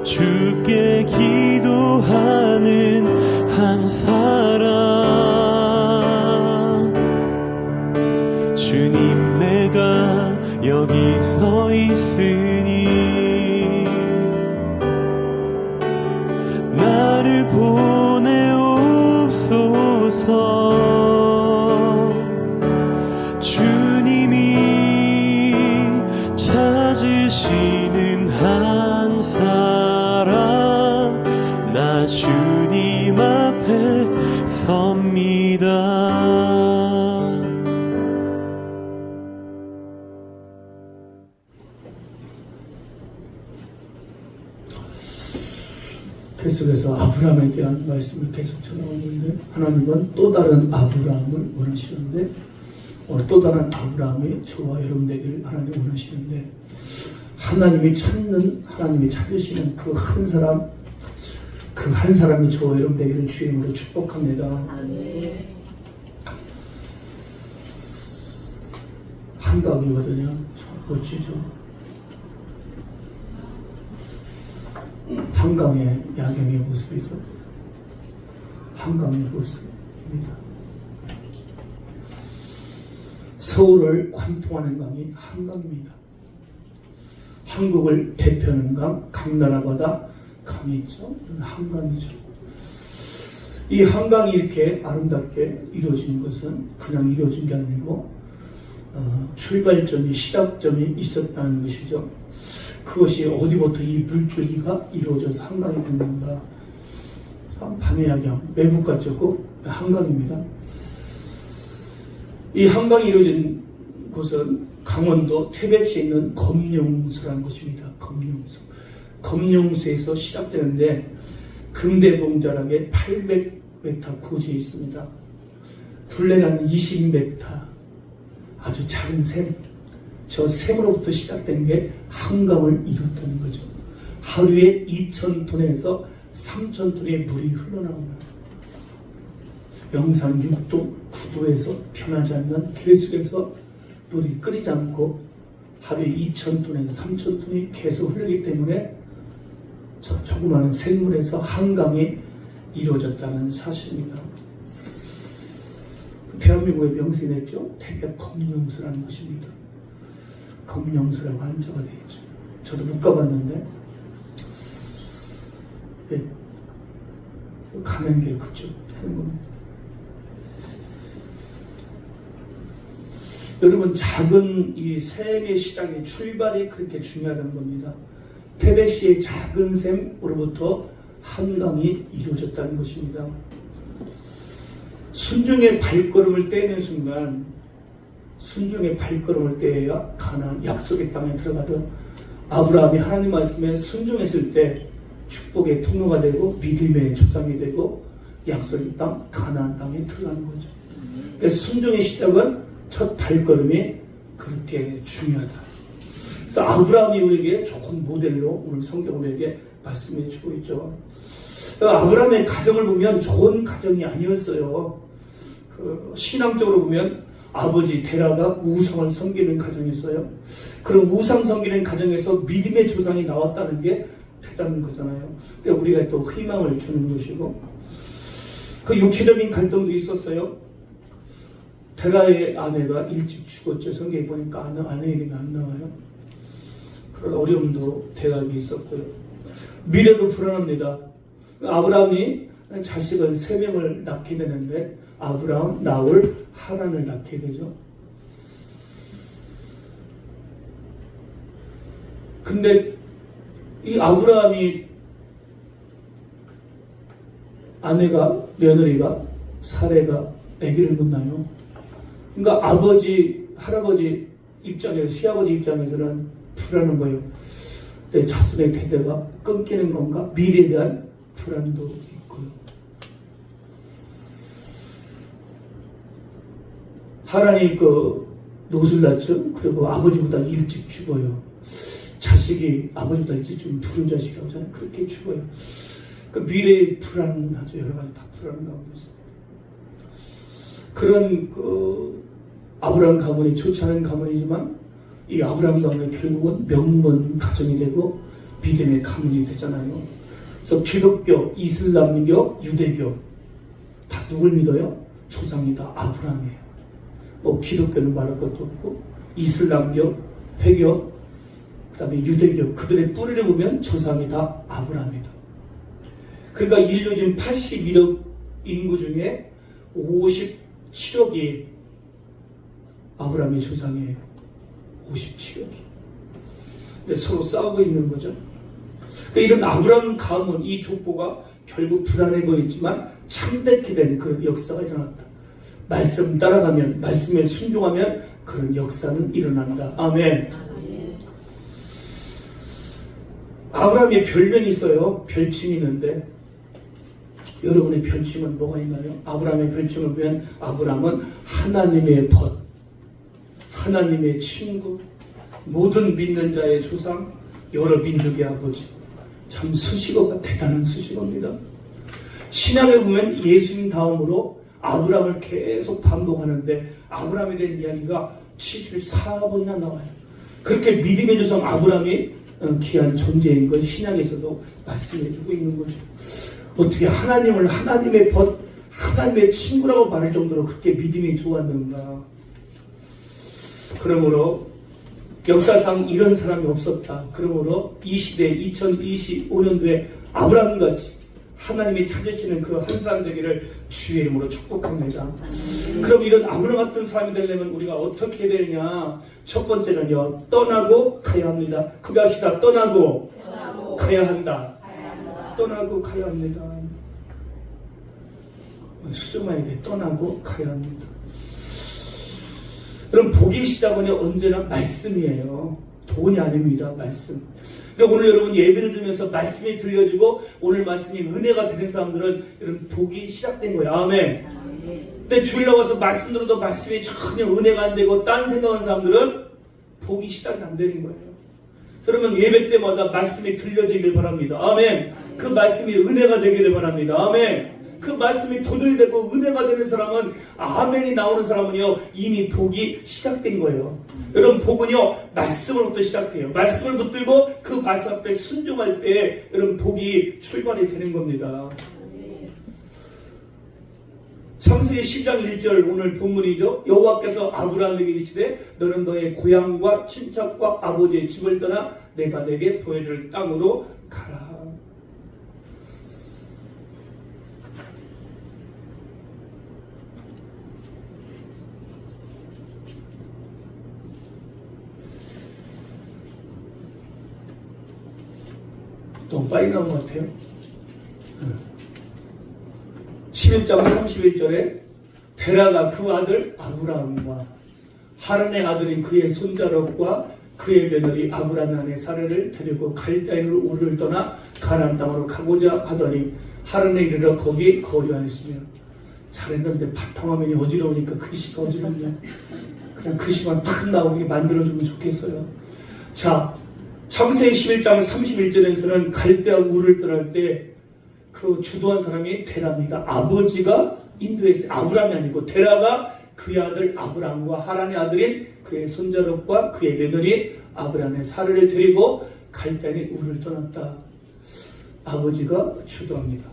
주께 기도하는 한 사람. 주님, 내가 여기 서 있으니 나를 보내옵소서. 주님이 찾으시는 한 사람, 나 주님 앞에 섭니다. 계속해서 아브라함에 대한 말씀을 계속 전하는데, 하나님은 또 다른 아브라함을 원하시는데, 또 다른 아브라함이 저와 여러분 되기를 하나님 원하시는데, 하나님이 찾으시는 그 한 사람, 그 한 사람이 저와 여러분 되기를 주님으로 축복합니다. 아멘. 한강이거든요. 참 멋지죠. 한강의 야경의 모습이죠. 한강의 모습입니다. 서울을 관통하는 강이 한강입니다. 한국을 대표하는 강, 강나라 바다 강이 있죠. 한강이죠. 이 한강이 이렇게 아름답게 이루어진 것은 그냥 이루어진 게 아니고 출발점이, 시작점이 있었다는 것이죠. 그것이 어디부터 이 물줄기가 이루어져서 한강이 된 건가? 밤의 야경, 외국 같죠? 한강입니다. 이 한강이 이루어진 곳은 강원도 태백시에 있는 검룡수라는 곳입니다. 검룡수. 검룡수에서 시작되는데 금대봉자락에 800m 고지에 있습니다. 둘레는 20m, 아주 작은 샘. 저 샘으로부터 시작된 게 한강을 이뤘다는 거죠. 하루에 2,000톤에서 3,000톤의 물이 흘러나옵니다. 영상 6도, 9도에서 변하지 않는 계속해서 물이 끓이지 않고 하루에 2,000톤에서 3,000톤이 계속 흐르기 때문에 저 조그마한 샘물에서 한강이 이루어졌다는 사실입니다. 대한민국의 명성이 됐죠. 태백 검룡수라는 곳입니다. 검룡수라고 한자가 되어 있죠. 저도 못 가봤는데 가는 길 그쪽 하는 겁니다. 여러분, 작은 이 샘의 시작의 출발이 그렇게 중요하다는 겁니다. 태백시의 작은 샘으로부터 한강이 이루어졌다는 것입니다. 순종의 발걸음을 떼는 순간, 순종의 발걸음을 떼야 가나안 약속의 땅에 들어가던 아브라함이 하나님 말씀에 순종했을 때 축복의 통로가 되고 믿음의 조상이 되고 약속의 땅 가나안 땅에 들어가는 거죠. 그러니까 순종의 시작은 첫 발걸음이 그렇게 중요하다. 그래서 아브라함이 우리에게 좋은 모델로 오늘 성경 우리에게 말씀해 주고 있죠. 아브라함의 가정을 보면 좋은 가정이 아니었어요. 신앙적으로 보면 아버지 데라가 우상을 섬기는 가정이었어요. 그런 우상 섬기는 가정에서 믿음의 조상이 나왔다는 게 됐다는 거잖아요. 그러니까 우리가 또 희망을 주는 것이고, 그 육체적인 갈등도 있었어요. 데라의 아내가 일찍 죽었죠. 성경에 보니까 아내 이름이 안 나와요. 그런 어려움도 데라에게 있었고요. 미래도 불안합니다. 아브라함이 자식을 3명을 낳게 되는데 아브라함, 나홀, 하란을 낳게 되죠. 근데 이 아브라함이 아내가, 며느리가, 사례가 아기를 못 낳아요. 그러니까 아버지, 할아버지 입장에서, 시아버지 입장에서는 불안한 거예요. 내 자손의 대대가 끊기는 건가? 미래에 대한 불안도 있고요. 하란이 롯을 낳죠. 그리고 아버지보다 일찍 죽어요. 자식이 아버지보다 일찍 죽으면 부른 자식이라고 하잖아요. 그렇게 죽어요. 그 미래에 불안하죠. 여러 가지 다 불안한 가운데 있습니다. 그런 아브라함 가문이 좋지 않은 가문이지만 이 아브라함 가문이 결국은 명문 가정이 되고 믿음의 가문이 되잖아요. 그래서 기독교, 이슬람교, 유대교 다 누굴 믿어요? 조상이다. 아브라함이에요. 기독교는 말할 것도 없고 이슬람교, 회교, 그 다음에 유대교 그들의 뿌리를 보면 조상이 다 아브라함이다. 그러니까 인류 지금 81억 인구 중에 57억이 아브라함의 조상이에요. 57억이. 근데 서로 싸우고 있는 거죠. 그러니까 이런 아브라함 가문, 이 족보가 결국 불안해 보였지만 참되게 되는 그런 역사가 일어났다. 말씀 따라가면, 말씀에 순종하면 그런 역사는 일어난다. 아멘. 아브라함의 별명이 있어요. 별칭이 있는데 여러분의 별칭은 뭐가 있나요? 아브라함의 별칭을 보면 아브라함은 하나님의 벗, 하나님의 친구, 모든 믿는 자의 조상, 여러 민족의 아버지. 참 수식어가 대단한 수식어입니다. 신약에 보면 예수님 다음으로 아브라함을 계속 반복하는데 아브라함에 대한 이야기가 74번이나 나와요. 그렇게 믿음의 조상 아브라함이 귀한 존재인 걸 신약에서도 말씀해주고 있는 거죠. 어떻게 하나님을 하나님의 벗, 하나님의 친구라고 말할 정도로 그렇게 믿음이 좋았는가. 그러므로 역사상 이런 사람이 없었다. 그러므로 이 시대 2025년도에 아브라함같이 하나님이 찾으시는 그 한 사람 되기를 주의 이름으로 축복합니다. 그럼 이런 아브라함 같은 사람이 되려면 우리가 어떻게 되느냐. 첫 번째는요, 떠나고 가야 합니다. 그거 합시다. 떠나고 가야 한다. 떠나고 가야 합니다. 수정해야 돼. 떠나고 가야 합니다. 그럼 복의 시작은 언제나 말씀이에요. 돈이 아닙니다. 말씀. 그러니까 오늘 여러분 예배를 드리면서 말씀이 들려지고 오늘 말씀이 은혜가 되는 사람들은 여러분 복이 시작된 거예요. 아멘. 근데 주일 나와서 말씀 들어도 말씀이 전혀 은혜가 안 되고 딴 생각하는 사람들은 복이 시작이 안 되는 거예요. 그러면 예배 때마다 말씀이 들려지길 바랍니다. 아멘. 그 말씀이 은혜가 되기를 바랍니다. 아멘. 그 말씀이 도전이 되고 은혜가 되는 사람은 아멘이 나오는 사람은요 이미 복이 시작된 거예요. 여러분 복은요 말씀으로부터 시작돼요. 말씀을 붙들고 그 말씀 앞에 순종할 때 여러분 복이 출발이 되는 겁니다. 창세기 10장 1절 오늘 본문이죠. 여호와께서 아브라함에게 이르시되 너는 너의 고향과 친척과 아버지의 집을 떠나 내가 내게 보여줄 땅으로 가라. 너무 빨리 나온 것 같아요. 11장 31절에 데라가 그 아들 아브라함과 하란의 아들인 그의 손자롯과 그의 며느리 아브라함의 아내 사라를 데리고 갈대아인으로 우르를 떠나 가나안 땅으로 가고자 하더니 하란에 이르러 거기 거류하였으며. 잘했는데 바탕화면이 어지러우니까 글씨가 어지럽네. 그냥 글씨만 탁 나오게 만들어주면 좋겠어요. 자, 창세기 11장 31절에서는 갈대아 우르를 떠날 때 그 주도한 사람이 데라입니다. 아버지가 인도했어요. 아브라함이 아니고 데라가 그의 아들 아브라함과 하란의 아들인 그의 손자롯과 그의 며느리 아브라함의 사라를 데리고 갈대아인 우르를 떠났다. 아버지가 주도합니다.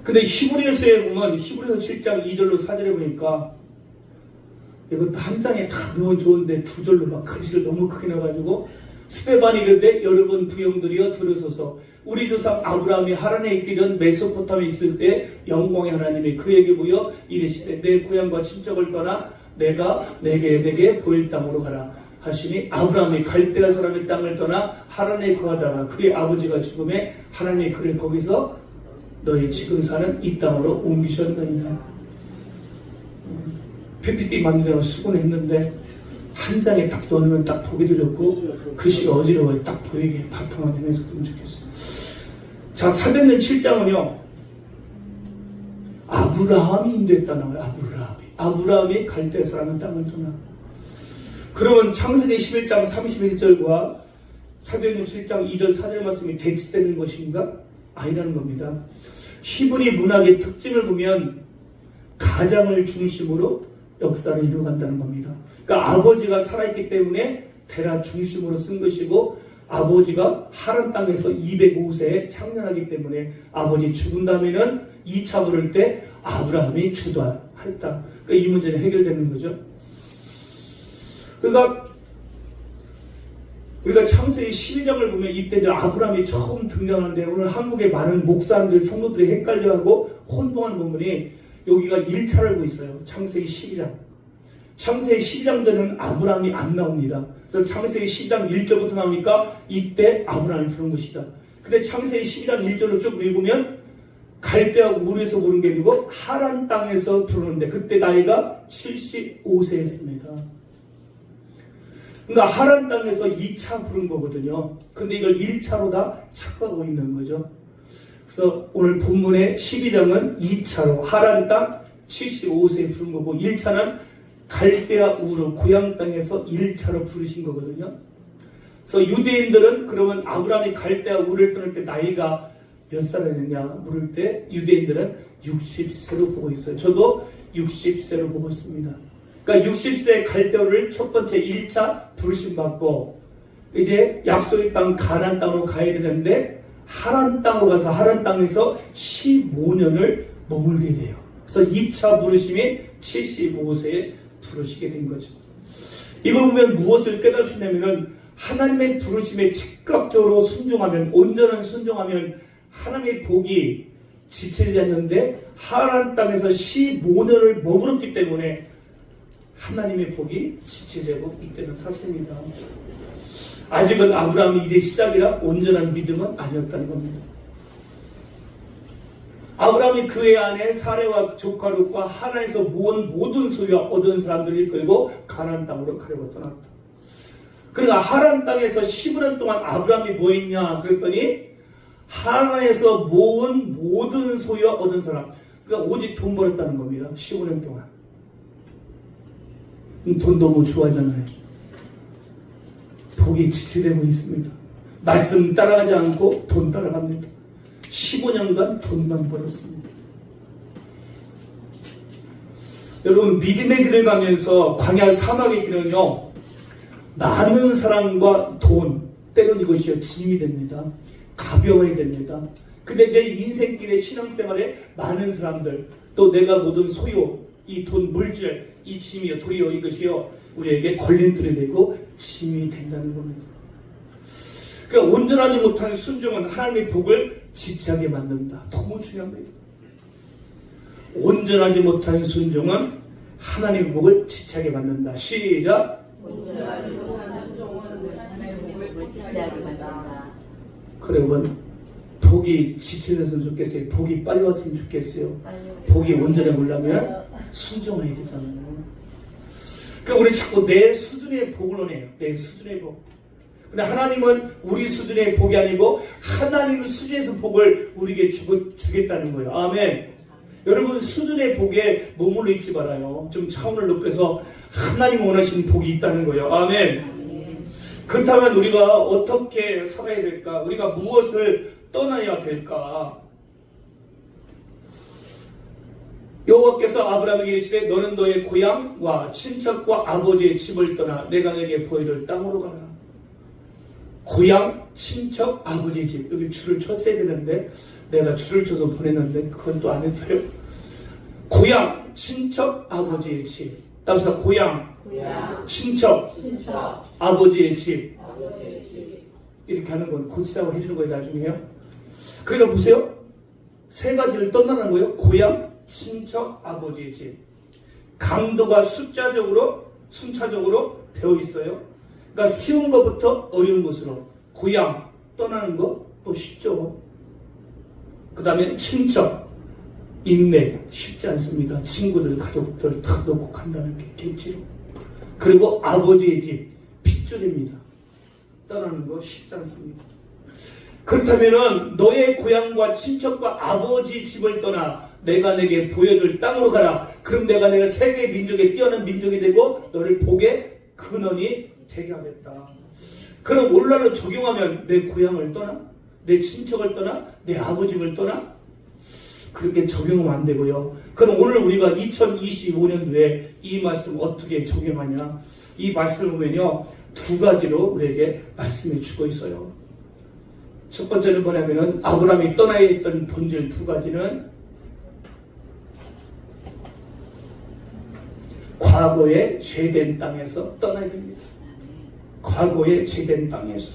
근데 히브리서에 보면 히브리서 7장 2절로 4절에 보니까 이것도 한 장에 다 넣으면 좋은데 두 절로 막 글씨를 너무 크게 넣어가지고 스데반이 이르되 여러분 부형들이여 들으소서. 우리 조상 아브라함이 하란에 있기 전 메소포타미에 있을 때 영광의 하나님이 그에게 보여 이르시되 내 고향과 친척을 떠나 내가 내게 보일 땅으로 가라 하시니 아브라함이 갈대아 사람의 땅을 떠나 하란에 거하다가 그의 아버지가 죽음에 하나님이 그를 거기서 너희 지금 사는 이 땅으로 옮기셨느니라. PPT 만들려고 수고했는데 한 장에 딱 넣으면 딱 보기 드렸고 글씨가 어지러워요. 딱 보이게 바탕화면에서 그러면 좋겠어요. 자, 사도행전 7장은요 아브라함이 인도했다 나와요. 아브라함이 갈대아 사람의 땅을 떠나. 그러면 창세기 11장 31절과 사도행전 7장 2절 4절 말씀이 대치되는 것인가? 아니라는 겁니다. 히브리 문학의 특징을 보면 가장을 중심으로 역사를 이루어간다는 겁니다. 그러니까 아버지가 살아있기 때문에 데라 중심으로 쓴 것이고 아버지가 하란 땅에서 205세에 향년하기 때문에 아버지 죽은 다음에는 2차 부를 때 아브라함이 주도했다. 그러니까 이 문제는 해결되는 거죠. 그러니까 우리가 창세기 12장을 보면 이때 저 아브라함이 처음 등장하는데 오늘 한국의 많은 목사님들, 성도들이 헷갈려하고 혼동하는 부분이 여기가 1차를 보고 있어요. 창세기 12장. 창세기 12장 때는 아브라함이 안 나옵니다. 그래서 창세기 12장 1절부터 나오니까 이때 아브라함을 부른 것이다. 근데 창세기 12장 1절로 쭉 읽으면 갈대아 우르에서 부른 게 아니고 하란 땅에서 부르는데 그때 나이가 75세였습니다. 그러니까 하란 땅에서 2차 부른 거거든요. 근데 이걸 1차로 다 착각하고 있는 거죠. 그래서 오늘 본문의 12장은 2차로 하란 땅 75세에 부른 거고 1차는 갈대아 우르 고향 땅에서 1차로 부르신 거거든요. 그래서 유대인들은 그러면 아브라함이 갈대아 우르를 떠날 때 나이가 몇 살이었느냐 물을 때 유대인들은 60세로 보고 있어요. 저도 60세로 보고 있습니다. 그러니까 60세 갈대아를 첫 번째 1차 부르심 받고 이제 약속의 땅 가나안 땅으로 가야 되는데 하란 땅으로 가서 하란 땅에서 15년을 머물게 돼요. 그래서 2차 부르심이 75세에 부르시게 된 거죠. 이걸 보면 무엇을 깨달을 수 있냐면은 하나님의 부르심에 즉각적으로 순종하면 온전한 순종하면 하나님의 복이 지체되지 않는데 하란 땅에서 15년을 머물렀기 때문에 하나님의 복이 지체되고 있다는 사실입니다. 아직은 아브라함이 이제 시작이라 온전한 믿음은 아니었다는 겁니다. 아브라함이 그의 아내 사레와 조카 롯과 하란에서 모은 모든 소유와 얻은 사람들을 이끌고 가나안 땅으로 가려고 떠났다. 그러니까 하란 땅에서 15년 동안 아브라함이 뭐 했냐 그랬더니 하란에서 모은 모든 소유와 얻은 사람, 그러니까 오직 돈 벌었다는 겁니다. 15년 동안. 돈 너무 좋아하잖아요. 복이 지체되고 있습니다. 말씀 따라가지 않고 돈 따라갑니다. 15년간 돈만 벌었습니다. 여러분 믿음의 길을 가면서 광야 사막의 길은요 많은 사람과 돈 때로는 이것이 짐이 됩니다. 가벼워야 됩니다. 근데 내 인생길의 신앙생활에 많은 사람들 또 내가 모든 소유 이 돈 물질 이 짐이요 도리어 이것이요 우리에게 걸림돌이 되고 짐이 된다는 겁니다. 그러니까 온전하지 못한 순종은 하나님의 복을 지체하게 만든다. 너무 중요합니다. 온전하지 못한 순종은 하나님의 복을 지체하게 만든다. 시작. 온전하지 못한 순종은 하나님의 복을 지체하게 만든다. 그러면 복이 지체됐으면 좋겠어요. 복이 빨리 왔으면 좋겠어요. 복이 온전해 보려면 순종해야 되잖아요. 그러니까 우리 자꾸 내 수준의 복을 원해요. 내 수준의 복. 근데 하나님은 우리 수준의 복이 아니고 하나님 수준에서 복을 우리에게 주겠다는 거예요. 아멘. 여러분 수준의 복에 머물러 있지 말아요. 좀 차원을 높여서 하나님 원하시는 복이 있다는 거예요. 아멘. 그렇다면 우리가 어떻게 살아야 될까? 우리가 무엇을 떠나야 될까? 여호와께서 아브라함에게 이르시되 너는 너의 고향과 친척과 아버지의 집을 떠나 내가 내게 보여줄 땅으로 가라. 고향, 친척, 아버지의 집. 여기 줄을 쳤어야 되는데 내가 줄을 쳐서 보냈는데 그건 또 안 했어요. 고향, 친척, 아버지의 집. 따라서 고향, 친척, 아버지의 집. 이렇게 하는 건 고치라고 해주는 거예요. 나중에요. 그러니까 보세요. 세 가지를 떠나는 거예요. 고향, 친척, 아버지의 집. 강도가 순차적으로 되어 있어요. 그러니까 쉬운 것부터 어려운 것으로. 고향 떠나는 거 또 쉽죠. 그 다음에 친척, 인맥 쉽지 않습니다. 친구들, 가족들 다 놓고 간다는 게 겠지요. 그리고 아버지의 집 핏줄입니다. 떠나는 거 쉽지 않습니다. 그렇다면은 너의 고향과 친척과 아버지 집을 떠나 내가 내게 보여줄 땅으로 가라. 그럼 내가 세계 민족에 뛰어난 민족이 되고 너를 복의 근원이 되게 하겠다. 그럼 오늘날로 적용하면 내 고향을 떠나? 내 친척을 떠나? 내 아버지 집을 떠나? 그렇게 적용하면 안 되고요. 그럼 오늘 우리가 2025년도에 이 말씀 어떻게 적용하냐? 이 말씀을 보면요. 두 가지로 우리에게 말씀해 주고 있어요. 첫 번째는 뭐냐면은 아브라함이 떠나야 했던 본질 두 가지는 과거의 죄된 땅에서 떠나야 됩니다. 과거의 죄된 땅에서.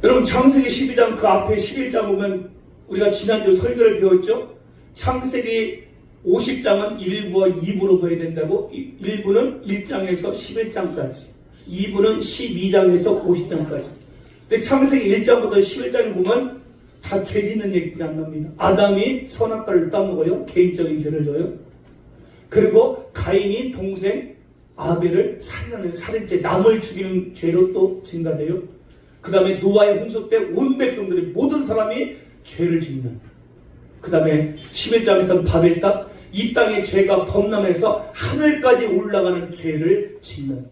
여러분 창세기 12장 그 앞에 11장 보면 우리가 지난주 설교를 배웠죠. 창세기 50장은 1부와 2부로 봐야 된다고. 1부는 1장에서 11장까지, 2부는 12장에서 50장까지. 근데 창세기 1장부터 11장에 보면 다 죄 짓는 얘기뿐이 안 나옵니다. 아담이 선악과를 따먹어요. 개인적인 죄를 져요. 그리고 가인이 동생 아벨을 살인하는 살인죄, 남을 죽이는 죄로 또 증가돼요. 그 다음에 노아의 홍수 때 온 백성들이 모든 사람이 죄를 짓는. 그 다음에 11장에서는 바벨탑, 이 땅의 죄가 범람해서 하늘까지 올라가는 죄를 짓는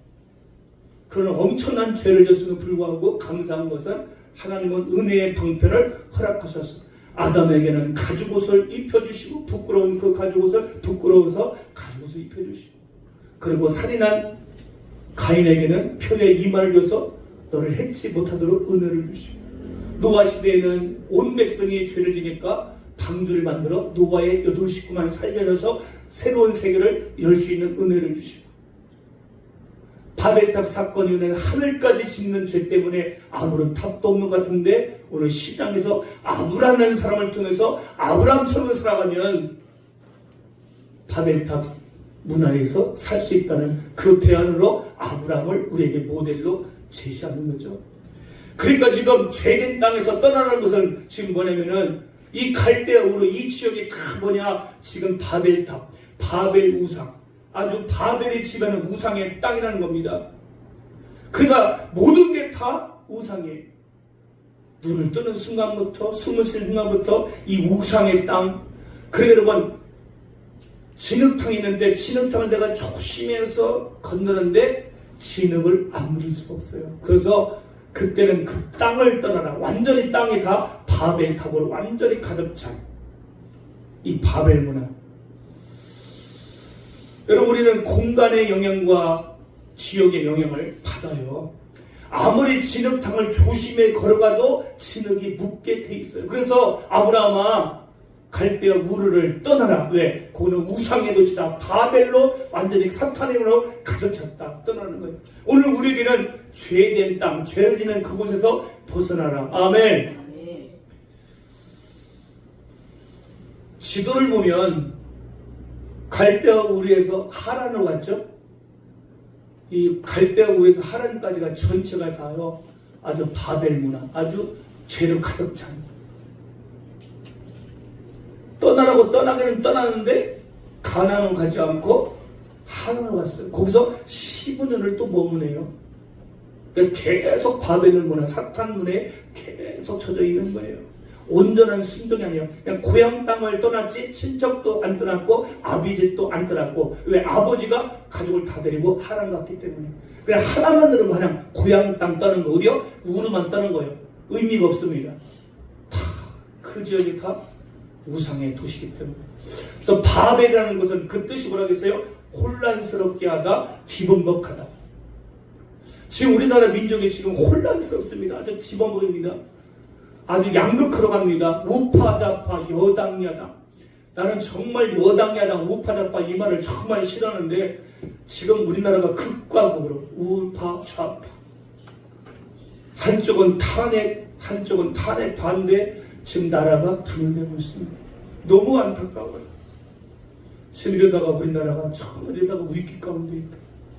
그런 엄청난 죄를 졌음에도 불구하고 감사한 것은 하나님은 은혜의 방편을 허락하셨어. 아담에게는 가죽옷을 입혀주시고 부끄러운 그 가죽옷을 부끄러워서 가죽옷을 입혀주시고, 그리고 살인한 가인에게는 표의 이마를 줘서 너를 해치지 못하도록 은혜를 주시고, 노아 시대에는 온 백성이 죄를 지니까 방주를 만들어 노아의 8 식구만 살려줘서 새로운 세계를 열 수 있는 은혜를 주시고, 바벨탑 사건 이후에는 하늘까지 짓는 죄 때문에 아무런 탑도 없는 것 같은데 오늘 10장에서 아브라함이라는 사람을 통해서 아브라함처럼 살아가면 바벨탑 문화에서 살 수 있다는 그 대안으로 아브라함을 우리에게 모델로 제시하는 거죠. 그러니까 지금 죄된 땅에서 떠나는 것은 지금 뭐냐면은 이 갈대아 우르 이 지역이 다 뭐냐, 지금 바벨탑, 바벨 우상, 아주 바벨이 지배하는 우상의 땅이라는 겁니다. 그러니까 모든 게 다 우상이에요. 눈을 뜨는 순간부터, 숨을 쉬는 순간부터 이 우상의 땅. 그러니까 여러분, 진흙탕이 있는데 진흙탕을 내가 조심해서 건너는데 진흙을 안 묻을 수가 없어요. 그래서 그때는 그 땅을 떠나라. 완전히 땅이 다 바벨탑으로 완전히 가득 찬 이 바벨 문화. 여러분, 우리는 공간의 영향과 지역의 영향을 받아요. 아무리 진흙탕을 조심해 걸어가도 진흙이 묻게 돼 있어요. 그래서 아브라함아, 갈대아 우르를 떠나라. 왜? 그거는 우상의 도시다. 바벨로 완전히 사탄의 힘으로 가득 찼다. 떠나는 거예요. 오늘 우리에게는 죄된 땅, 죄를 지는 그곳에서 벗어나라. 아멘. 지도를 보면 갈대아 우르에서 하란으로 갔죠. 이 갈대아 우르에서 하란까지가 전체가 다요, 아주 바벨 문화, 아주 죄로 가득 찬. 떠나라고 떠나기는 떠나는데 가나안은 가지 않고 하란으로 갔어요. 거기서 15년을 또 머무네요. 그러니까 계속 바벨 문화, 사탄 문화에 계속 젖어 있는 거예요. 온전한 순종이 아니에요. 그냥 고향 땅을 떠났지 친척도 안 떠났고 아비집도 안 떠났고. 왜? 아버지가 가족을 다 데리고 하란 갔기 때문에. 그냥 하나만 들으면 그냥 고향 땅 떠는 거, 어디요? 우르만 떠는 거예요. 의미가 없습니다. 다 그 지역이 다 우상의 도시이기 때문에. 그래서 바벨이라는 것은 그 뜻이 뭐라겠어요? 혼란스럽게 하다, 뒤범벅하다. 지금 우리나라 민족이 지금 혼란스럽습니다. 아주 지범벅입니다. 아주 양극화로 갑니다. 우파좌파, 여당, 야당. 나는 정말 여당, 야당, 우파좌파 이 말을 정말 싫어하는데 지금 우리나라가 극과 극으로 우파, 좌파. 한쪽은 탄핵, 한쪽은 탄핵 반대. 지금 나라가 분열되고 있습니다. 너무 안타까워요. 지금 이러다가 우리나라가 정말 이러다가 위기 가운데 있다.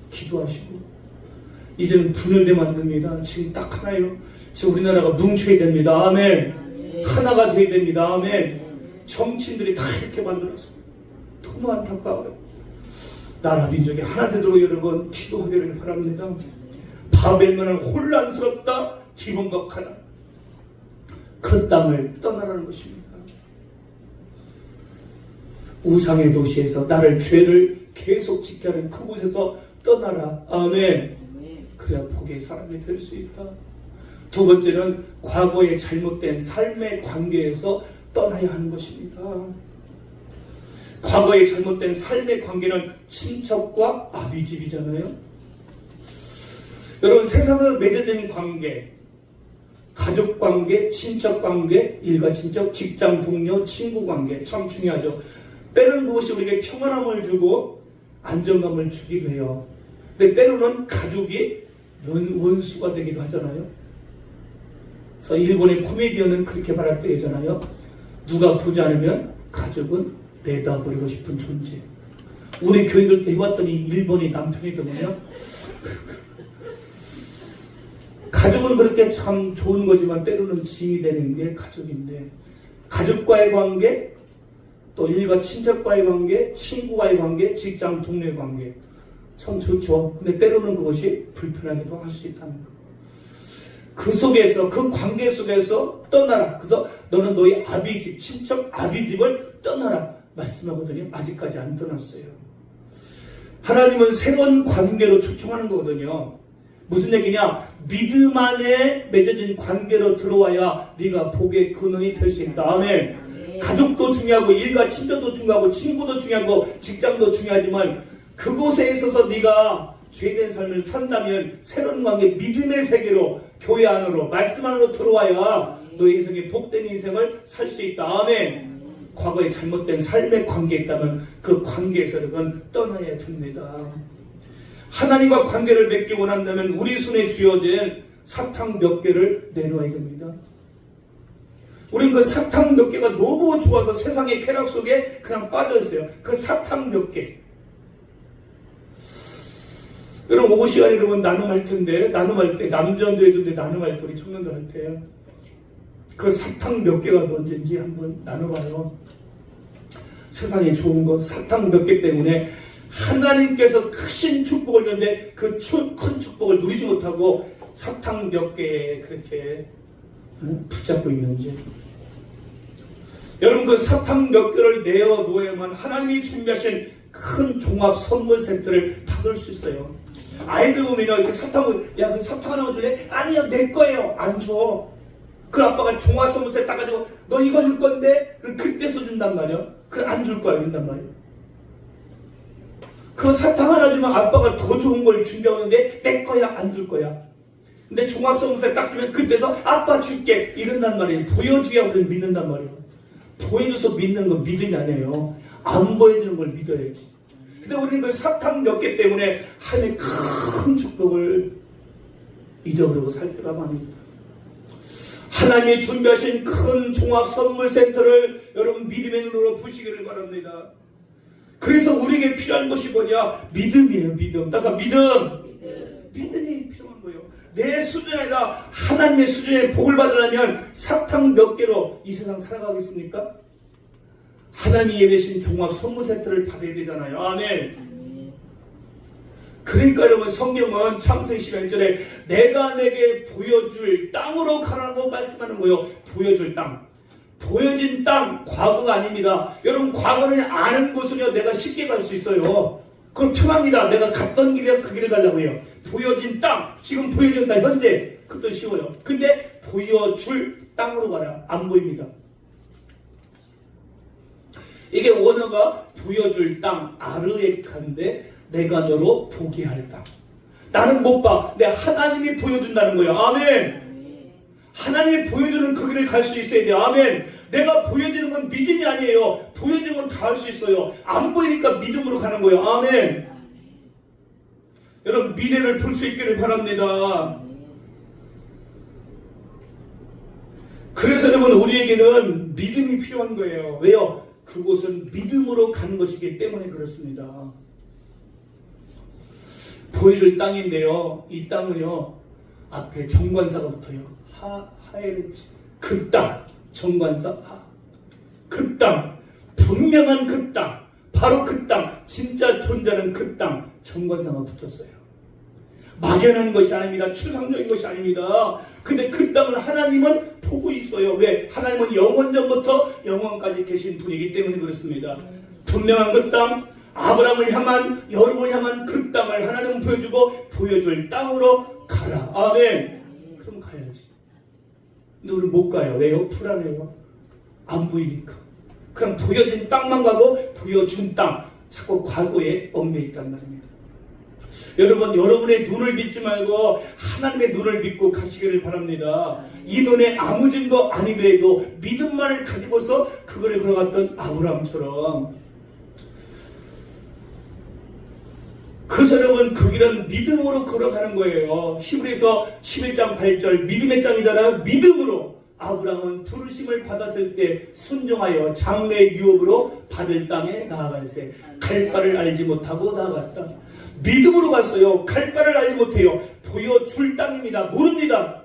기도하시고. 이제는 분열되면 안 됩니다. 지금 딱 하나예요. 지금 우리나라가 뭉쳐야 됩니다. 아멘. 하나가 돼야 됩니다. 아멘. 정치인들이 다 이렇게 만들었어요. 너무 안타까워요. 나라 민족이 하나 되도록 여러분 기도하기를 바랍니다. 바벨론은 혼란스럽다, 뒤범벅하다. 그 땅을 떠나라는 것입니다. 우상의 도시에서 나를 죄를 계속 짓게 하는 그곳에서 떠나라. 아멘. 그래야 복의 사람이 될 수 있다. 두 번째는 과거의 잘못된 삶의 관계에서 떠나야 하는 것입니다. 과거의 잘못된 삶의 관계는 친척과 아비집이잖아요. 여러분 세상에 맺어진 관계, 가족 관계, 친척 관계, 일가 친척, 직장 동료, 친구 관계 참 중요하죠. 때로는 그것이 우리에게 평안함을 주고 안정감을 주기도 해요. 근데 때로는 가족이 원수가 되기도 하잖아요. 그래서 일본의 코미디언은 그렇게 말했대잖아요. 누가 보지 않으면 가족은 내다버리고 싶은 존재. 우리 교인들 때 해봤더니 일본이 남편이더군요. 가족은 그렇게 참 좋은 거지만 때로는 짐이 되는 게 가족인데, 가족과의 관계, 또 일가 친척과의 관계, 친구와의 관계, 직장 동료의 관계 참 좋죠. 근데 때로는 그것이 불편하기도 할 수 있다는 거. 그 속에서, 그 관계 속에서 떠나라. 그래서 너는 너희 아비집, 친척 아비집을 떠나라 말씀하거든요. 아직까지 안 떠났어요. 하나님은 새로운 관계로 초청하는 거거든요. 무슨 얘기냐? 믿음 안에 맺어진 관계로 들어와야 네가 복의 근원이 될 수 있다. 아멘. 가족도 중요하고 일가 친척도 중요하고 친구도 중요하고 직장도 중요하지만 그곳에 있어서 네가 죄된 삶을 산다면 새로운 관계, 믿음의 세계로, 교회 안으로, 말씀 안으로 들어와야 너의 인생에 복된 인생을 살 수 있다. 아멘. 과거에 잘못된 삶의 관계에 있다면 그 관계에서 여러분 떠나야 됩니다. 하나님과 관계를 맺기 원한다면 우리 손에 쥐어진 사탕 몇 개를 내놓아야 됩니다. 우리는 그 사탕 몇 개가 너무 좋아서 세상의 쾌락 속에 그냥 빠져있어요. 그 사탕 몇 개. 여러분 오후 시간에 여러분 나눔할 텐데, 나눔할 때 남전도 해주는데 나눔할 때 우리 청년들한테 그 사탕 몇 개가 뭔지 한번 나눠봐요. 세상에 좋은 거 사탕 몇 개 때문에 하나님께서 크신 축복을 줬는데 그 큰 축복을 누리지 못하고 사탕 몇 개에 그렇게 붙잡고 있는지. 여러분 그 사탕 몇 개를 내어 놓아야만 하나님이 준비하신 큰 종합 선물 세트를 받을 수 있어요. 아이들 보면 이렇게 사탕을, 야 그 사탕 하나 줄래? 아니요 내 거예요. 안 줘. 그 아빠가 종합 선물 세트 따가지고 너 이거 줄 건데? 그럼 그때 써준단 말이야. 그럼 안 줄 거야 이런단 말이야. 그 사탕 하나 주면 아빠가 더 좋은 걸 준비하는데 내 거야 안 줄 거야. 근데 종합 선물 세트 딱 주면 그때서 아빠 줄게 이런단 말이에요. 보여줘야 우리는 믿는단 말이에요. 보여줘서 믿는 건 믿음이 아니에요. 안 보여주는 걸 믿어야지. 근데 우리는 그 사탕 몇 개 때문에 하나님의 큰 축복을 잊어버리고 살 때가 많습니다. 하나님이 준비하신 큰 종합 선물 센터를 여러분 믿음의 눈으로 보시기를 바랍니다. 그래서 우리에게 필요한 것이 뭐냐? 믿음이에요. 믿음. 따라서 믿음이 필요한 거예요. 내 수준이 아니라 하나님의 수준의 복을 받으려면 사탕 몇 개로 이 세상 살아가겠습니까? 하나님이 예배신 종합 선물 세트를 받아야 되잖아요. 아멘. 그러니까 여러분 성경은 창세기 11절에 내가 내게 보여줄 땅으로 가라고 말씀하는 거예요. 보여줄 땅. 보여진 땅, 과거가 아닙니다. 여러분 과거는 아는 곳은요 내가 쉽게 갈 수 있어요. 그건 편합니다. 내가 갔던 길이야 그 길을 가려고 해요. 보여진 땅, 지금 보여진 땅 현재 그것도 쉬워요. 근데 보여줄 땅으로 가라. 안 보입니다. 이게 원어가 보여줄 땅, 아르에카인데 내가 너로 보게 할 땅. 나는 못 봐. 근데 하나님이 보여준다는 거예요. 아멘. 하나님이 보여주는 그 길을 갈 수 있어야 돼요. 아멘. 내가 보여주는 건 믿음이 아니에요. 보여주는 건 다 할 수 있어요. 안 보이니까 믿음으로 가는 거예요. 아멘. 여러분 미래를 볼 수 있기를 바랍니다. 그래서 여러분 우리에게는 믿음이 필요한 거예요. 왜요? 그곳은 믿음으로 가는 것이기 때문에 그렇습니다. 보여줄 땅인데요. 이 땅은요. 앞에 정관사가 붙어요. 하에르치. 그 땅. 정관사 하. 그 땅. 분명한 그 땅. 바로 그 땅. 진짜 존재하는 그 땅. 정관사가 붙었어요. 막연한 것이 아닙니다. 추상적인 것이 아닙니다. 근데 그 땅을 하나님은 보고 있어요. 왜? 하나님은 영원전부터 영원까지 계신 분이기 때문에 그렇습니다. 분명한 그 땅, 아브라함을 향한, 여러분을 향한 그 땅을 하나님은 보여주고 보여줄 땅으로 가라. 아멘. 그럼 가야지. 근데 우리는 못 가요. 왜요? 불안해요. 안 보이니까. 그냥 보여진 땅만 가고 보여준 땅, 자꾸 과거에 얽매여 있단 말입니다. 여러분, 여러분의 눈을 믿지 말고 하나님의 눈을 믿고 가시기를 바랍니다. 이 눈에 아무 증거 아니더라도 믿음만을 가지고서 그거를 걸어갔던 아브라함처럼. 그래서 여러분, 그 길은 믿음으로 걸어가는 거예요. 히브리서 11장 8절 믿음의 장이잖아요. 믿음으로 아브라함은 부르심을 받았을 때 순종하여 장래의 유업으로 받을 땅에 나아갈세. 갈 바를 알지 못하고 나아갔다. 믿음으로 갔어요. 갈 바를 알지 못해요. 보여줄 땅입니다. 모릅니다.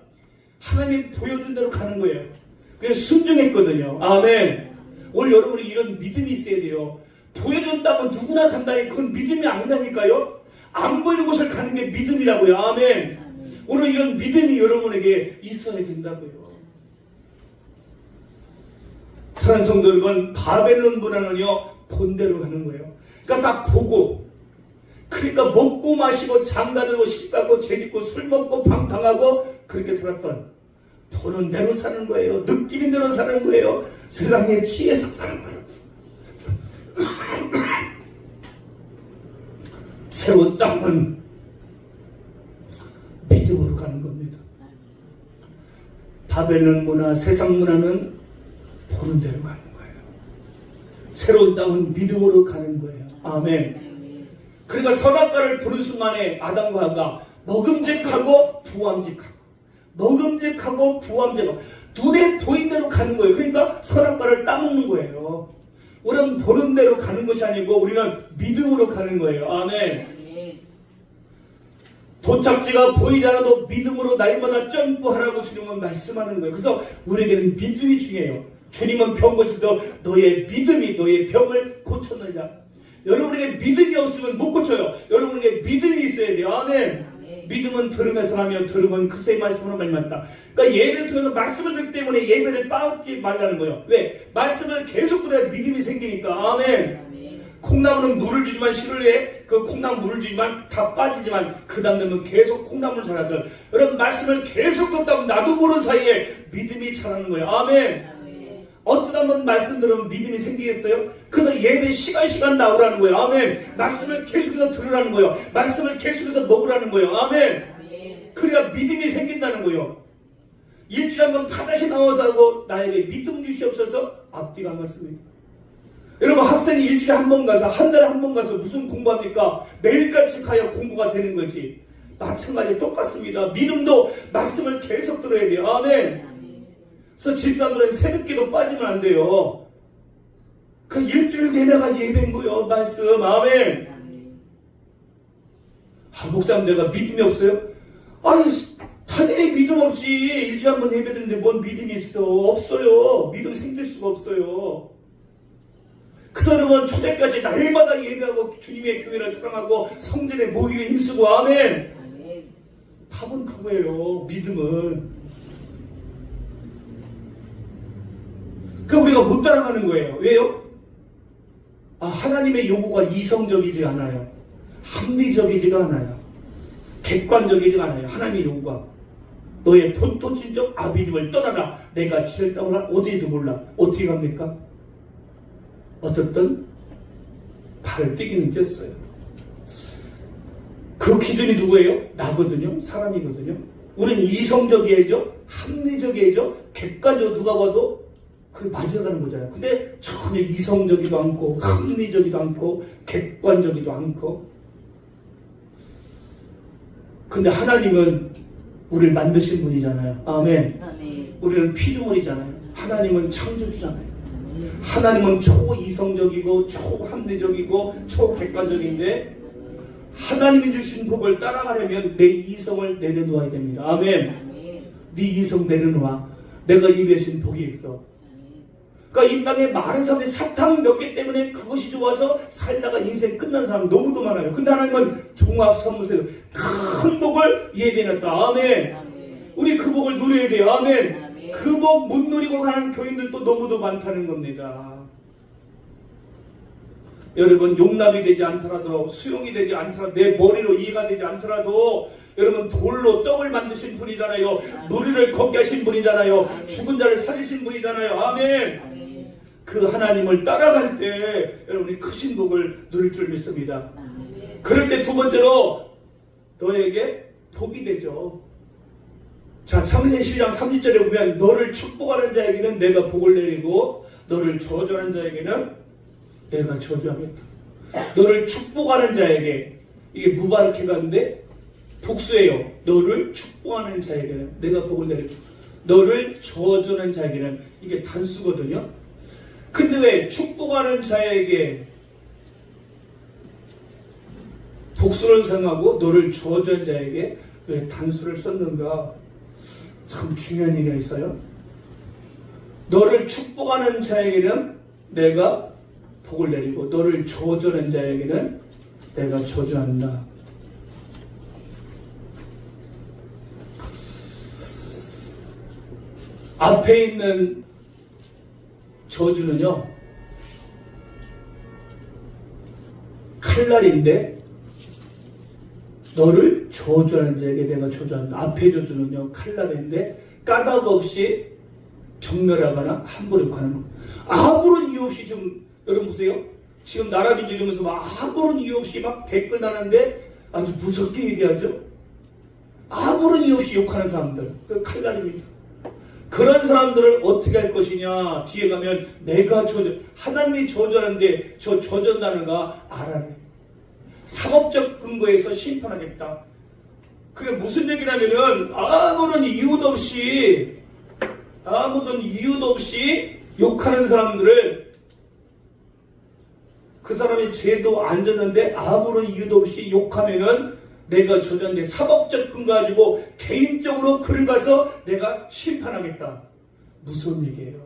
하나님 보여준 대로 가는 거예요. 그래서 순종했거든요. 아멘. 오늘 여러분이 이런 믿음이 있어야 돼요. 보여준 땅은 누구나 간다니 그건 믿음이 아니라니까요. 안 보이는 곳을 가는 게 믿음이라고요. 아멘. 오늘 이런 믿음이 여러분에게 있어야 된다고요. 사랑하는 성도 여러분, 바벨론 문화는요 본대로 가는 거예요. 그러니까 다 보고, 그러니까 먹고 마시고 장가들고 시집가고 죄짓고 술 먹고 방탕하고 그렇게 살았던, 보는 대로 사는 거예요. 느끼는 대로 사는 거예요. 세상에 취해서 사는 거예요. 새로운 땅은 믿음으로 가는 겁니다. 바벨론 문화, 세상 문화는 보는 대로 가는 거예요. 새로운 땅은 믿음으로 가는 거예요. 아멘. 그러니까 선악과를 보는 순간에 아담과 하가 먹음직하고 부함직하고, 먹음직하고 부함직하고 눈에 보인 대로 가는 거예요. 그러니까 선악과를 따먹는 거예요. 우리는 보는 대로 가는 것이 아니고 우리는 믿음으로 가는 거예요. 아멘. 도착지가 보이지 않아도 믿음으로 날마다 점프하라고 주님은 말씀하는 거예요. 그래서 우리에게는 믿음이 중요해요. 주님은 병 고칠 때 너의 믿음이 너의 병을 고쳤느냐. 여러분에게 믿음이 없으면 못 고쳐요. 여러분에게 믿음이 있어야 돼요. 아멘. 믿음은 들음에서 나며 들음은 그리스도의 말씀으로 말미암다. 그러니까 예배를 통해서 말씀을 듣기 때문에 예배를 빠지지 말라는 거예요. 왜? 말씀을 계속 들어야 믿음이 생기니까. 아멘. 콩나물은 물을 주지만 시루에 그 콩나물 물을 주지만 다 빠지지만 그 다음 되면 계속 콩나물 자라들. 여러분, 말씀을 계속 듣다 보면 나도 모르는 사이에 믿음이 자라는 거예요. 아멘. 어쩌다 한번 말씀 들으면 믿음이 생기겠어요? 그래서 예배 시간 나오라는 거예요. 아멘. 말씀을 계속해서 들으라는 거예요. 말씀을 계속해서 먹으라는 거예요. 아멘. 그래야 믿음이 생긴다는 거예요. 일주일에 한번 다시 나와서 하고 나에게 믿음 주시옵소서 앞뒤가 안 맞습니다. 여러분, 학생이 일주일에 한 번 가서 한 달에 한 번 가서 무슨 공부합니까? 매일같이 가야 공부가 되는 거지. 마찬가지로 똑같습니다. 믿음도 말씀을 계속 들어야 돼요. 아멘. 그래서 집사들은 새벽기도 빠지면 안 돼요. 그 일주일 내내가 예배인 거예요. 말씀. 아멘. 아, 목사님 내가 믿음이 없어요? 아니, 당연히 믿음 없지. 일주일에 한 번 예배 드리는데 뭔 믿음이 있어. 없어요. 믿음 생길 수가 없어요. 그래서 여러분, 초대까지 날마다 예배하고 주님의 교회를 사랑하고 성전에 모이기에 힘쓰고. 아멘. 답은 그거예요. 믿음은. 그 우리가 못 따라가는 거예요. 왜요? 하나님의 요구가 이성적이지 않아요. 합리적이지가 않아요. 객관적이지 않아요. 하나님의 요구가 너의 본토친적 아비집을 떠나라. 내가 지을 땅을 어디에도 몰라. 어떻게 갑니까? 어떻든 발을 떼기는 뗐어요. 그 기준이 누구예요? 나거든요. 사람이거든요. 우리는 이성적이야죠. 합리적이야죠. 객관적으로 누가 봐도 그게 맞아가는 거잖아요. 근데 전혀 이성적이도 않고 합리적이도 않고 객관적이도 않고. 근데 하나님은 우리를 만드신 분이잖아요. 아멘. 우리는 피조물이잖아요. 하나님은 창조주잖아요. 하나님은 초이성적이고 초합리적이고 초객관적인데 하나님이 주신 복을 따라가려면 내 이성을 내려놓아야 됩니다. 아멘. 네 이성 내려놓아. 내가 입에 복이 있어. 그러니까 이 땅에 많은 사람들이 사탕 몇 개 때문에 그것이 좋아서 살다가 인생 끝난 사람 너무도 많아요. 근데 하나님은 종합 선물대로 큰 복을 예배해놨다. 아멘. 우리 그 복을 누려야 돼요. 아멘. 그 복 못 누리고 가는 교인들도 너무도 많다는 겁니다. 여러분, 용납이 되지 않더라도, 수용이 되지 않더라도, 내 머리로 이해가 되지 않더라도, 여러분, 돌로 떡을 만드신 분이잖아요. 무리를 걷게 하신 분이잖아요. 죽은 자를 살리신 분이잖아요. 아멘. 그 하나님을 따라갈 때 여러분이 크신 복을 누릴 줄 믿습니다. 그럴 때 두 번째로 너에게 복이 되죠. 자, 창세기 12장 30절에 보면 너를 축복하는 자에게는 내가 복을 내리고 너를 저주하는 자에게는 내가 저주하겠다. 너를 축복하는 자에게, 이게 무바르케 가는데 복수예요. 너를 축복하는 자에게는 내가 복을 내리고 너를 저주하는 자에게는, 이게 단수거든요. 근데 왜 축복하는 자에게 복수를 사용하고 너를 저주하는 자에게 왜 단수를 썼는가? 참 중요한 얘기가 있어요. 너를 축복하는 자에게는 내가 복을 내리고 너를 저주하는 자에게는 내가 저주한다. 앞에 있는 저주는요, 칼날인데 너를 저주하는 자에게 내가 저주한다. 앞에 저주는요, 칼날인데 까닭 없이 경멸하거나 함부로 욕하는 거. 아무런 이유 없이 지금 여러분 보세요. 지금 나라비 지르면서 막 아무런 이유 없이 막 댓글 나는데 아주 무섭게 얘기하죠. 아무런 이유 없이 욕하는 사람들, 그 칼날입니다. 그런 사람들을 어떻게 할 것이냐. 뒤에 가면 내가 저주, 하나님이 저주하는데 저 저주한다는 거 알아내. 사법적 근거에서 심판하겠다. 그게 무슨 얘기냐면은 아무런 이유도 없이 욕하는 사람들을, 그 사람의 죄도 안 졌는데 아무런 이유도 없이 욕하면은 내가 저주한데 사법적 근거 가지고 개인적으로 글을 가서 내가 심판하겠다. 무서운 얘기예요.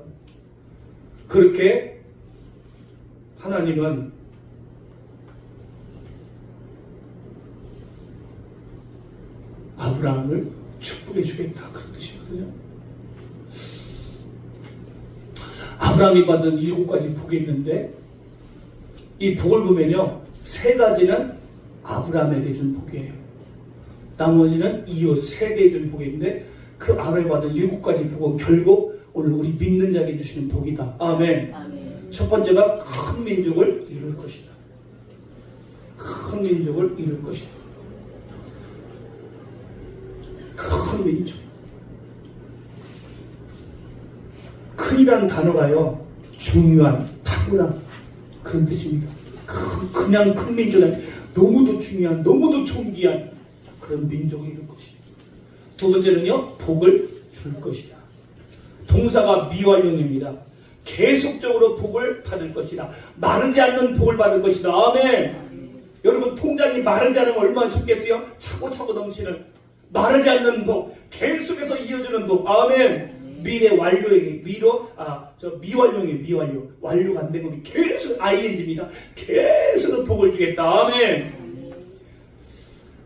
그렇게 하나님은 아브라함을 축복해 주겠다, 그런 뜻이거든요. 아브라함이 받은 7가지 복이 있는데 이 복을 보면요, 3가지는 아브라함에게 준 복이에요. 나머지는 이웃 3개에 준 복인데 그 아브라함이 받은 7가지 복은 결국 오늘 우리 믿는 자에게 주시는 복이다. 아멘. 아멘. 첫 번째가 큰 민족을 이룰 것이다. 큰 민족을 이룰 것이다. 큰 민족. 큰이라는 단어가요, 중요한, 탁월한 그런 뜻입니다. 그냥 큰 민족이 아니라 너무도 중요한, 너무도 존귀한 그런 민족이 이룰 것이다. 두 번째는요, 복을 줄 것이다. 동사가 미완용입니다. 계속적으로 복을 받을 것이다. 마르지 않는 복을 받을 것이다. 아멘. 여러분, 통장이 마르지 않으면 얼마나 좋겠어요? 차고차고 넘치는, 마르지 않는 복, 계속해서 이어지는 복. 아멘. 미래 완료에게, 미완용이에요. 미완료. 완료가 안 된 겁니다. 계속 ing입니다. 계속 복을 주겠다. 아멘.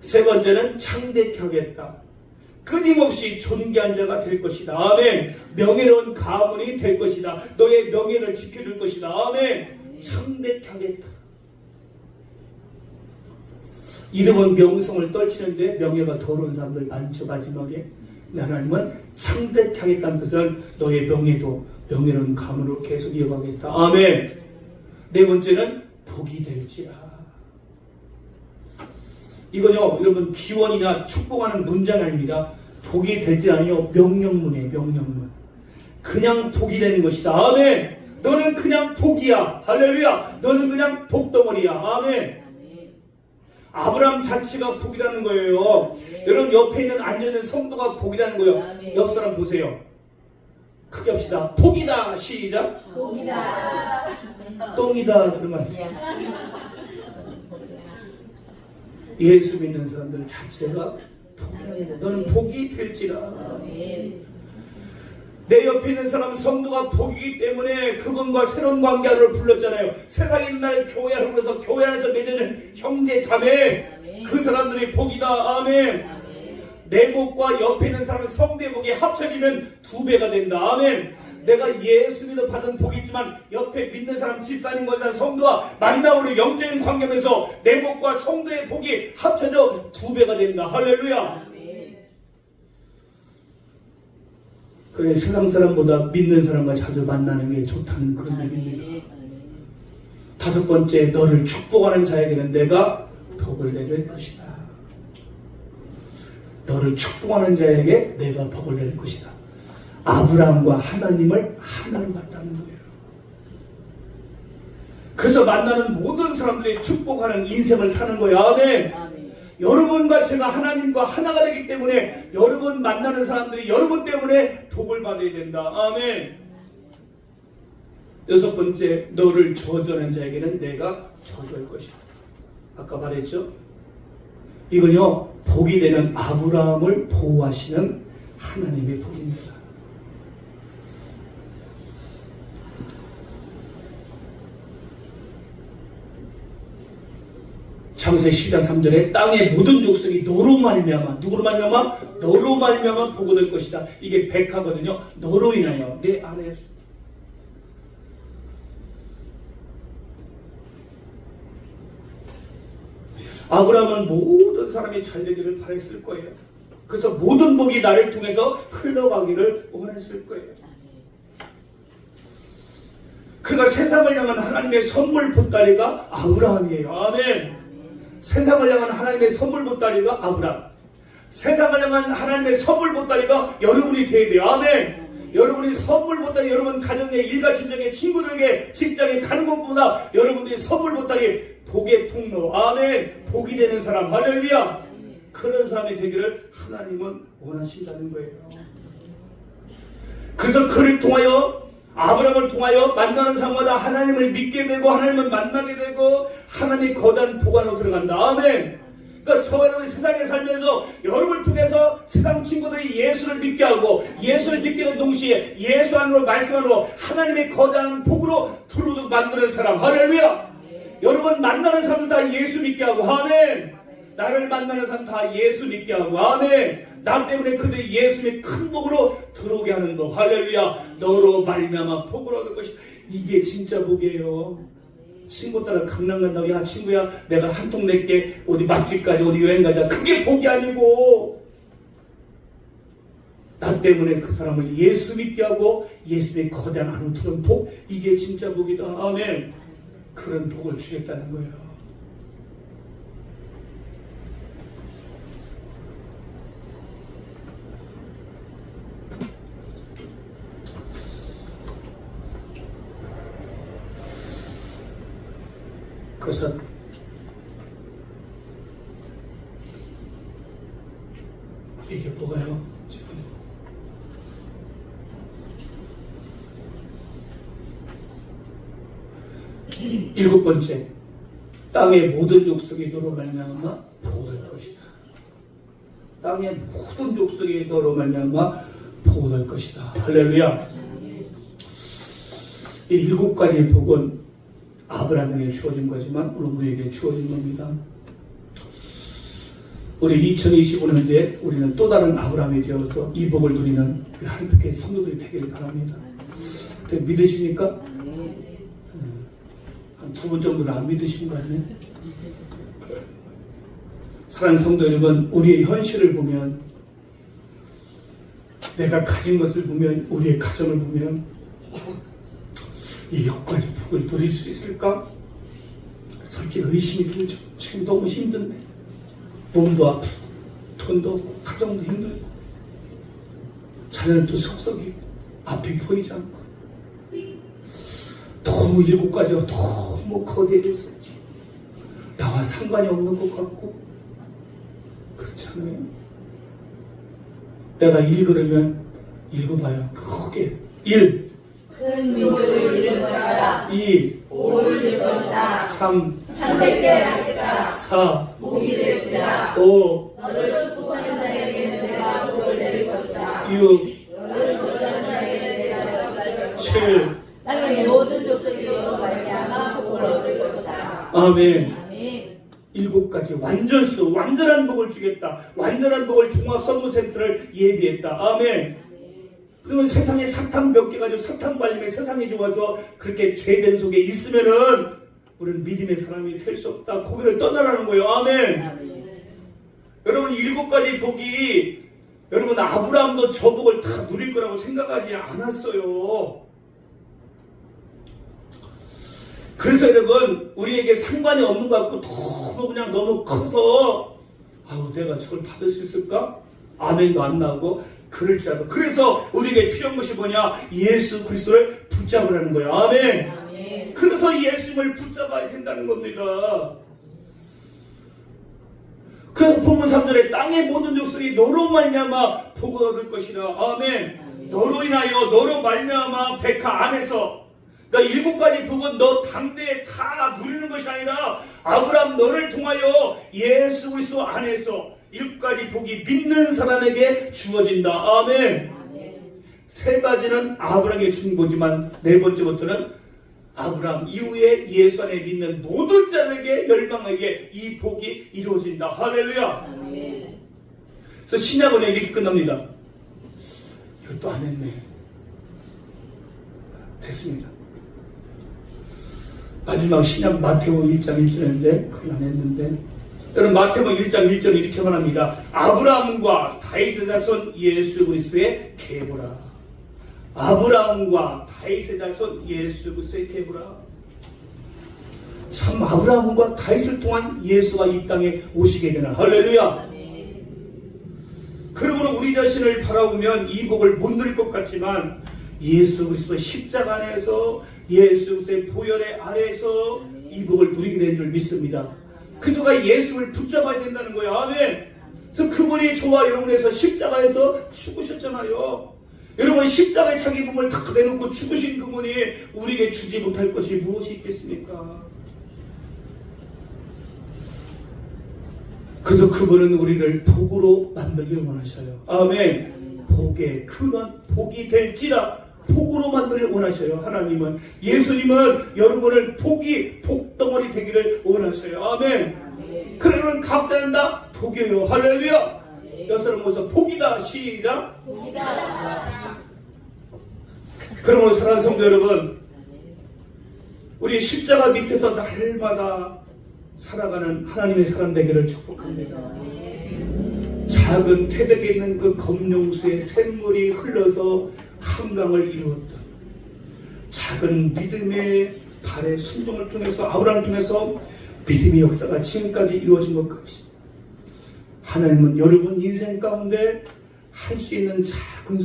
세 번째는 창대케 하겠다. 끊임없이 존귀한 자가 될 것이다. 아멘. 명예로운 가문이 될 것이다. 너의 명예를 지켜줄 것이다. 아멘. 창대케 하겠다. 이름은 명성을 떨치는데 명예가 더러운 사람들 많죠, 마지막에. 하나님은 창대케 하겠다는 뜻은 너의 명예도 명예로운 가문으로 계속 이어가겠다. 아멘. 네 번째는 복이 될지라. 이건요, 여러분, 기원이나 축복하는 문장 아닙니다. 복이 될지라는요, 명령문이에요. 명령문. 그냥 복이 되는 것이다. 아멘. 너는 그냥 복이야. 할렐루야. 너는 그냥 복덩어리야. 아멘. 아브라함 자체가 복이라는 거예요. 여러분, 옆에 있는 앉아있는 성도가 복이라는 거예요. 옆 사람 보세요. 크게 합시다. 복이다. 시작. 복이다. 똥이다. 그러면 안 되죠. 예수 믿는 사람들 자체가 복이라는 거예요. 너는 복이 될지라. 내 옆에 있는 사람 성도가 복이기 때문에 그분과 새로운 관계를 불렀잖아요. 세상에 있는 날 교회 하고 그래서 교회 안에서 맺어진 형제 자매, 그 사람들이 복이다. 아멘. 내 복과 옆에 있는 사람의 성도의 복이 합쳐지면 2배가 된다. 아멘. 내가 예수 믿어 받은 복이 있지만 옆에 믿는 사람, 집사님, 권사, 성도와 만남으로 영적인 관계면서 내 복과 성도의 복이 합쳐져 2배가 된다. 할렐루야. 그래, 세상 사람보다 믿는 사람과 자주 만나는 게 좋다는 그런 얘기입니다. 5번째, 너를 축복하는 자에게는 내가 복을 내릴 것이다. 너를 축복하는 자에게 내가 복을 내릴 것이다. 아브라함과 하나님을 하나로 봤다는 거예요. 그래서 만나는 모든 사람들이 축복하는 인생을 사는 거예요. 아멘. 아멘. 여러분과 제가 하나님과 하나가 되기 때문에 여러분 만나는 사람들이 여러분 때문에 복을 받아야 된다. 아멘. 여섯 번째, 너를 저주하는 자에게는 내가 저주할 것이다. 아까 말했죠? 이건요, 복이 되는 아브라함을 보호하시는 하나님의 복입니다. 창세기 10장 3절에 땅의 모든 족속이 너로 말미암아, 누구로 말미암아? 너로 말미암아 복이 될 것이다. 이게 백화거든요. 너로 인하여 내 안에 아브라함은 모든 사람이 잘 되기를 바랬을 거예요. 그래서 모든 복이 나를 통해서 흘러가기를 원했을 거예요. 그러니까 세상을 향한 하나님의 선물 보따리가 아브라함이에요. 아멘. 세상을 향한 하나님의 선물 보따리가 아브라함. 세상을 향한 하나님의 선물 보따리가 여러분이 되어야 돼요. 아멘. 여러분이 선물 보따리, 여러분 가정에, 일가 친정에, 친구들에게, 직장에 가는 것보다 여러분들이 선물 보따리, 복의 통로, 아멘. 복이 되는 사람, 할렐루야. 그런 사람이 되기를 하나님은 원하신다는 거예요. 그래서 그를 통하여, 아브라함을 통하여 만나는 사람마다 하나님을 믿게 되고 하나님을 만나게 되고 하나님의 거대한 복 안으로 들어간다. 아멘. 그러니까 저 여러분 세상에 살면서 여러분을 통해서 세상 친구들이 예수를 믿게 하고 예수를 믿게 된 동시에 예수 안으로 말씀 안으로 하나님의 거대한 복으로 들어오도록 만드는 사람. 할렐루야. 여러분 만나는 사람들 다 예수 믿게 하고 아멘. 나를 만나는 사람 다 예수 믿게 하고 아멘. 나 때문에 그들이 예수님의 큰 복으로 들어오게 하는 법. 할렐루야. 너로 말미암아 복을 얻을 것이. 이게 진짜 복이에요. 친구 따라 강남 간다고, 야 친구야 내가 한 통 낼게, 어디 맛집까지 어디 여행 가자. 그게 복이 아니고 나 때문에 그 사람을 예수 믿게 하고 예수님의 거대한 안으로 들어온 복. 이게 진짜 복이다. 아멘. 그런 복을 주겠다는 거예요. 그래서 이게 뭐가요? 지금 일곱 번째, 땅의 모든 족속이 너로 말미암아 복을 것이다. 땅의 모든 족속이 너로 말미암아 복을 것이다. 할렐루야. 이 일곱 가지의 복은 아브라함에게 주어진 거지만 오늘 우리에게 주어진 겁니다. 우리 2025년도에 우리는 또 다른 아브라함이 되어서 이 복을 누리는 하나님께 성도들이 되기를 바랍니다. 믿으십니까? 한 두 분 정도는 안 믿으신 거 아니에요? 사랑하는 성도 여러분, 우리의 현실을 보면, 내가 가진 것을 보면, 우리의 가정을 보면 이 여기까지 복을 누릴 수 있을까? 솔직히 의심이 들죠. 지금 너무 힘든데 몸도 아프고 돈도 없고 가정도 힘들고 자녀는 또 속썩이고 앞이 보이지 않고 너무 일곱 가지가 너무 거대해서 나와 상관이 없는 것 같고 그렇잖아요. 내가 읽으려면 읽어봐요. 크게 1. 큰 민족을 이룰 것이다. 2. 복을 줄 것이다. 3. 창백케 하겠다. 4. 복이 될지라. 5. 너를 축복하는 자에게는 내가 복을 내릴 것이다. 6. 너를 저주하는 자에게는 내가 저주할 것이다. 7. 땅의 모든 족속이 너로 말미암아 복을 얻을 것이다. 아멘. 아멘. 일곱 가지 완전수, 완전한 복을 주겠다. 완전한 복을 종합선물센터를 예비했다. 아멘. 그러면 세상에 사탕 몇 개 가지고 사탕 발림에 세상이 좋아서 그렇게 죄된 속에 있으면은 우리는 믿음의 사람이 될 수 없다. 고개를 떠나라는 거예요. 아멘. 아멘. 여러분 일곱 가지 복이 여러분 아브라함도 저 복을 다 누릴 거라고 생각하지 않았어요. 그래서 여러분 우리에게 상관이 없는 것 같고 너무 커서 아우 내가 저걸 받을 수 있을까? 아멘도 안 나오고 그럴지라도 그래서 우리에게 필요한 것이 뭐냐? 예수 그리스도를 붙잡으라는 거예요. 아멘. 아멘. 그래서 예수님을 붙잡아야 된다는 겁니다. 그래서 본문 3절에 땅의 모든 족속이 너로 말미암아 복을 얻을 것이라. 아멘. 너로 인하여 너로 말미암아 백화 안에서 그러니까 7가지 복은 너 당대에 다 누리는 것이 아니라 아브라함 너를 통하여 예수 그리스도 안에서 7가지 복이 믿는 사람에게 주어진다. 아멘. 아멘. 3가지는 아브라함에게 준 거지만 4번째부터는 아브라함 이후에 예수 안에 믿는 모든 자에게 열방에게 이 복이 이루어진다. 할렐루야. 아멘. 그래서 신약은 이렇게 끝납니다. 이것도 안 했네. 됐습니다. 마지막 신약 마태복음 1장 1절인데 그걸 안 했는데 여러분 마태복음 1장 1절 이렇게 말합니다. 아브라함과 다윗의 자손 예수 그리스도의 계보라. 아브라함과 다윗의 자손 예수 그리스도의 계보라. 참 아브라함과 다윗을 통한 예수가 이 땅에 오시게 되나. 할렐루야. 아멘. 그러므로 우리 자신을 바라보면 이 복을 못 누릴 것 같지만 예수 그리스도의 십자가 안에서 예수 그리스도의 보혈의 아래에서 이 복을 누리게 된 줄 믿습니다. 그래서 예수를 붙잡아야 된다는 거예요. 아멘. 그래서 그분이 저와 여러분에서 십자가에서 죽으셨잖아요. 여러분 십자가에 자기 몸을 다 내놓고 죽으신 그분이 우리에게 주지 못할 것이 무엇이 있겠습니까? 그래서 그분은 우리를 복으로 만들기를 원하셔요. 아멘. 복의 근원 복이 될지라 복으로 만들기를 원하셔요. 하나님은 예수님은 여러분을 복덩어리 되기를 원하셔요. 아멘. 그러면 각자는 다 복이에요. 할렐루야. 여러분 모여서 복이다. 시작. 복이다. 그러므로 사랑하는 성도 여러분, 우리 십자가 밑에서 날마다 살아가는 하나님의 사람 되기를 축복합니다. 작은 태백에 있는 그 검룡수에 샘물이 흘러서 한강을 이루었던 작은 믿음의 발의 순종을 통해서 아브라함을 통해서 믿음의 역사가 지금까지 이루어진 것까지 하나님은 여러분 인생 가운데 할 수 있는 작은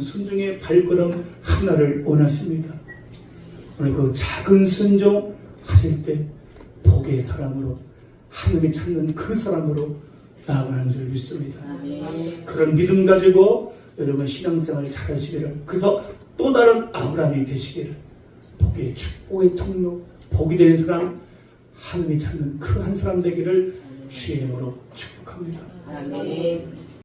순종의 발걸음 하나를 원하십니다. 오늘 그 작은 순종 하실 때 복의 사람으로 하나님이 찾는 그 사람으로 나아가는 줄 믿습니다. 그런 믿음 가지고 여러분 신앙생활 잘하시기를, 그래서 또 다른 아브라함이 되시기를, 복의 축복의 통로, 복이 되는 사람, 하나님이 찾는 그 한 사람 되기를 주의 이름으로 축복합니다. 아멘.